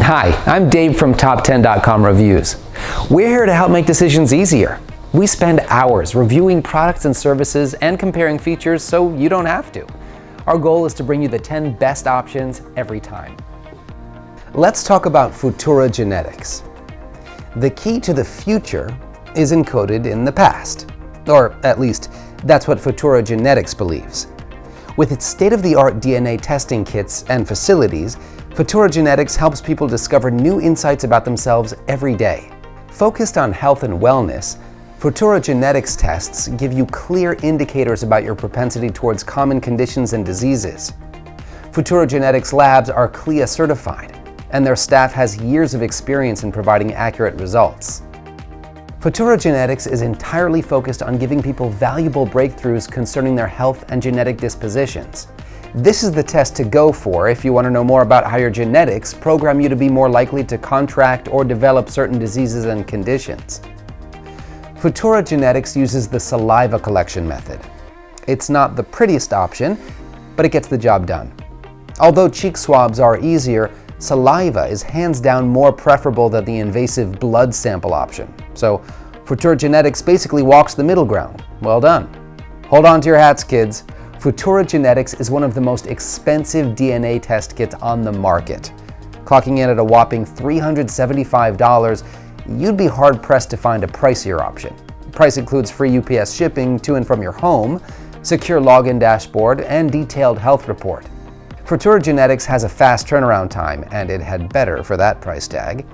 Hi, I'm Dave from Top10.com Reviews. We're here to help make decisions easier. We spend hours reviewing products and services and comparing features so you don't have to. Our goal is to bring you the 10 best options every time. Let's talk about Futura Genetics. The key to the future is encoded in the past. Or at least, that's what Futura Genetics believes. With its state-of-the-art DNA testing kits and facilities, Futura Genetics helps people discover new insights about themselves every day. Focused on health and wellness, Futura Genetics tests give you clear indicators about your propensity towards common conditions and diseases. Futura Genetics labs are CLIA certified, and their staff has years of experience in providing accurate results. Futura Genetics is entirely focused on giving people valuable breakthroughs concerning their health and genetic dispositions. This is the test to go for if you want to know more about how your genetics program you to be more likely to contract or develop certain diseases and conditions. Futura Genetics uses the saliva collection method. It's not the prettiest option, but it gets the job done. Although cheek swabs are easier, saliva is hands down more preferable than the invasive blood sample option. So Futura Genetics basically walks the middle ground. Well done. Hold on to your hats, kids. Futura Genetics is one of the most expensive DNA test kits on the market. Clocking in at a whopping $375, you'd be hard-pressed to find a pricier option. The price includes free UPS shipping to and from your home, secure login dashboard, and detailed health report. Futura Genetics has a fast turnaround time, and it had better for that price tag.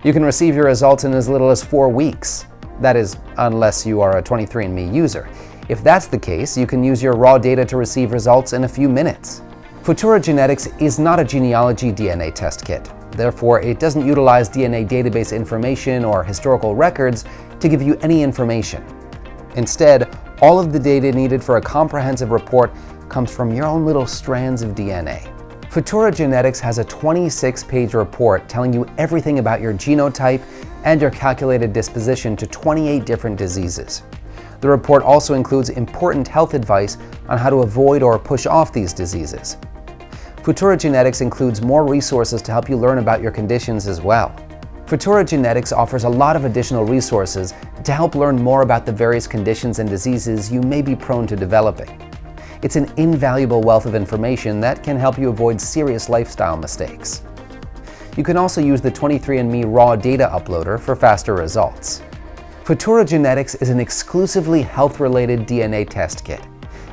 You can receive your results in as little as 4 weeks. That is, unless you are a 23andMe user. If that's the case, you can use your raw data to receive results in a few minutes. Futura Genetics is not a genealogy DNA test kit. Therefore, it doesn't utilize DNA database information or historical records to give you any information. Instead, all of the data needed for a comprehensive report comes from your own little strands of DNA. Futura Genetics has a 26-page report telling you everything about your genotype and your calculated disposition to 28 different diseases. The report also includes important health advice on how to avoid or push off these diseases. Futura Genetics includes more resources to help you learn about your conditions as well. Futura Genetics offers a lot of additional resources to help learn more about the various conditions and diseases you may be prone to developing. It's an invaluable wealth of information that can help you avoid serious lifestyle mistakes. You can also use the 23andMe raw data uploader for faster results. Futura Genetics is an exclusively health-related DNA test kit.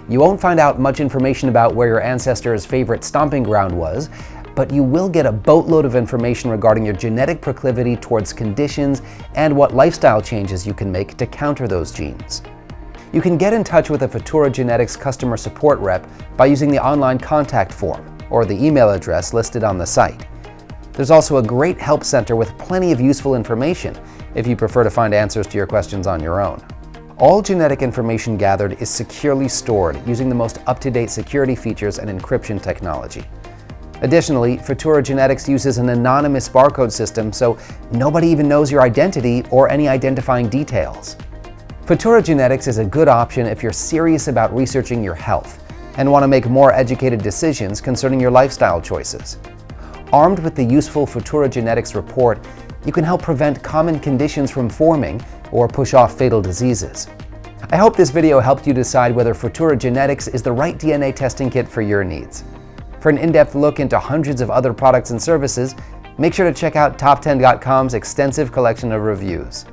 You won't find out much information about where your ancestors' favorite stomping ground was, but you will get a boatload of information regarding your genetic proclivity towards conditions and what lifestyle changes you can make to counter those genes. You can get in touch with a Futura Genetics customer support rep by using the online contact form or the email address listed on the site. There's also a great help center with plenty of useful information if you prefer to find answers to your questions on your own. All genetic information gathered is securely stored using the most up-to-date security features and encryption technology. Additionally, Futura Genetics uses an anonymous barcode system, so nobody even knows your identity or any identifying details. Futura Genetics is a good option if you're serious about researching your health and want to make more educated decisions concerning your lifestyle choices. Armed with the useful Futura Genetics report, you can help prevent common conditions from forming or push off fatal diseases. I hope this video helped you decide whether Futura Genetics is the right DNA testing kit for your needs. For an in-depth look into hundreds of other products and services, make sure to check out Top10.com's extensive collection of reviews.